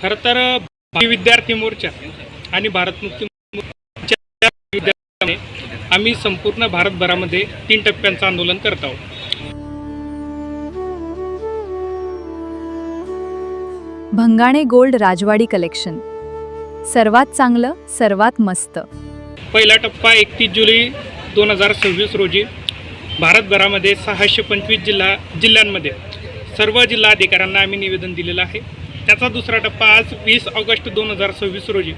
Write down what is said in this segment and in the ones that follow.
खरं तर विद्यार्थी मोर्चा आणि भारत मुक्ती मोर्चा विद्यार्थ्यांनी आम्ही संपूर्ण भारतभरामध्ये 3 टप्प्यांचं आंदोलन करत आहोत। भंगाणे गोल्ड राजवाडी कलेक्शन, सर्वात चांगलं, सर्वात मस्त। पहिला टप्पा 31 जुलै 2026 रोजी भारतभरामध्ये 625 जिल्ह्यांमध्ये सर्व जिल्हाधिकाऱ्यांना आम्ही निवेदन दिलेलं आहे। त्याचा दुसरा टप्पा आज 20 ऑगस्ट 2026 रोजी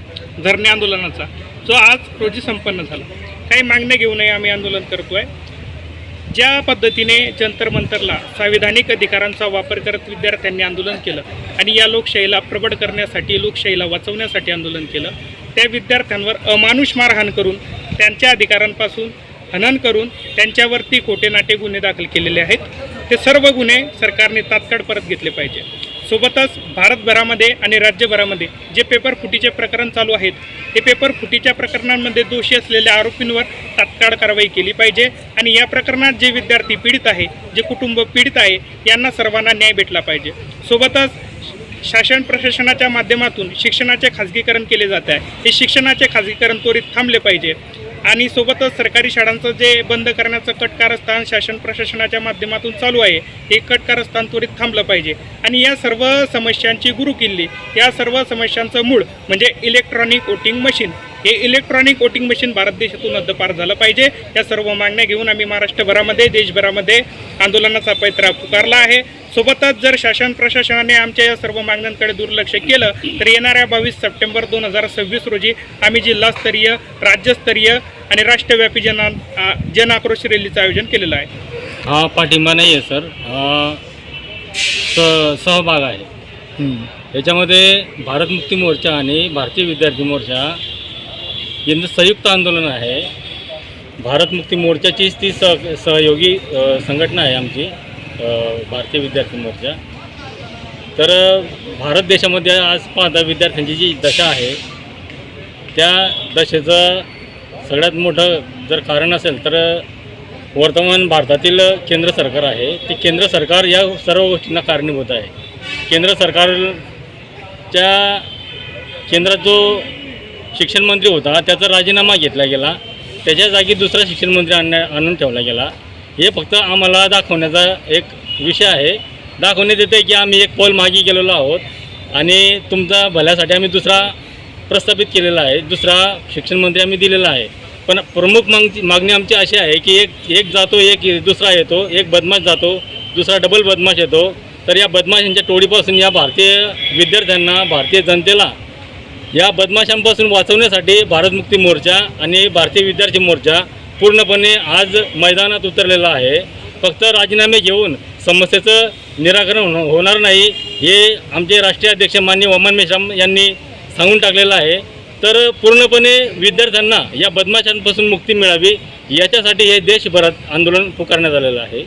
धरणे आंदोलनाचा, जो आज रोजी संपन्न झाला। काही मागण्या घेऊनही आम्ही आंदोलन करतोय। ज्या पद्धतीने जंतर मंतरला संविधानिक अधिकारांचा वापर करत विद्यार्थ्यांनी आंदोलन केलं आणि या लोकशाहीला प्रबळ करण्यासाठी, लोकशाहीला वाचवण्यासाठी आंदोलन केलं, त्या विद्यार्थ्यांवर अमानुष मारहाण करून त्यांच्या अधिकारांपासून हनन करून त्यांच्यावरती खोटे नाटे गुन्हे दाखल केलेले आहेत। ते सर्व गुन्हे सरकारने तात्काळ परत घेतले पाहिजे। सोबतच भारतभरामध्ये आणि राज्यभरामध्ये जे पेपर फुटीचे प्रकरण चालू आहेत, ते पेपर फुटीच्या प्रकरणांमध्ये दोषी असलेल्या आरोपींवर तात्काळ कारवाई केली पाहिजे आणि या प्रकरणात जे विद्यार्थी पीडित आहे, जे कुटुंब पीडित आहे, यांना सर्वांना न्याय भेटला पाहिजे। सोबतच शासन प्रशासनाच्या माध्यमातून शिक्षणाचे खाजगीकरण केले जात आहे, हे शिक्षणाचे खाजगीकरण त्वरित थांबले पाहिजे आणि सोबतच सरकारी शाळांचं जे बंद करण्याचं कटकारस्थान शासन प्रशासनाच्या माध्यमातून चालू आहे, हे कटकारस्थान त्वरित थांबलं पाहिजे आणि या सर्व समस्यांची गुरुकिल्ली, या सर्व समस्यांचं मूळ म्हणजे इलेक्ट्रॉनिक वोटिंग मशीन, हे इलेक्ट्रॉनिक वोटिंग मशीन भारत देशातून हद्दपार झालं पाहिजे। या सर्व मागण्या घेऊन आम्ही महाराष्ट्रभरामध्ये, देशभरामध्ये आंदोलनाचा पायतरा पुकारला आहे। सोबतच जर शासन प्रशासनाने आमच्या या सर्व मागण्यांकडे दुर्लक्ष केलं तर येणाऱ्या 22 सप्टेंबर 2026 रोजी आम्ही जिल्हास्तरीय, राज्यस्तरीय आणि राष्ट्रव्यापी जन आक्रोश रॅलीचं आयोजन केलेलं आहे। हा पाठिंबा नाही आहे सर, सहभाग आहे। याच्यामध्ये भारत मुक्ती मोर्चा आणि भारतीय विद्यार्थी मोर्चा यांचं संयुक्त आंदोलन आहे। भारत मुक्ती मोर्चाचीच ती सहयोगी संघटना आहे आमची भारतीय विद्यार्थी मोर्चा। तर भारत देशामध्ये आज पाहता विद्यार्थ्यांची जी दशा आहे, त्या दशेचं सगळ्यात मोठं जर कारण असेल तर वर्तमान भारतातील केंद्र सरकार आहे। ते केंद्र सरकार या सर्व गोष्टींना कारणीभूत आहे। केंद्र सरकारच्या केंद्रात जो शिक्षण मंत्री होता त्याचा राजीनामा घेतला गेला, त्याच्या जागी दुसरा शिक्षण मंत्री आणून ठेवला गेला। हे फक्त आम्हाला दाखवण्याचा एक विषय आहे, दाखवण्यात येते की आम्ही एक पाऊल मागे गेलेलो आहोत आणि तुमचा भल्यासाठी आम्ही दुसरा प्रस्थापित केलेला आहे, दुसरा शिक्षण मंत्री आम्ही दिलेला आहे। पण प्रमुख मागणी आमची अशी आहे की एक जातो, एक दुसरा येतो, एक बदमाश जातो, दुसरा डबल बदमाश येतो। तर या बदमाशांच्या टोळीपासून या भारतीय विद्यार्थ्यांना, भारतीय जनतेला या बदमाशांपासून वाचवण्यासाठी भारत मुक्ती मोर्चा आणि भारतीय विद्यार्थी मोर्चा पूर्णपणे आज मैदानात उतरलेला आहे। फक्त राजीनामे घेऊन समस्येचं निराकरण होणार नाही, हे आमचे राष्ट्रीय अध्यक्ष माननीय वामन मेश्राम यांनी सांगून टाकलेलं आहे। तर पूर्णपणे विद्यार्थ्यांना या बदमाशांपासून मुक्ती मिळावी याच्यासाठी हे देशभरात आंदोलन पुकारण्यात आलेलं आहे।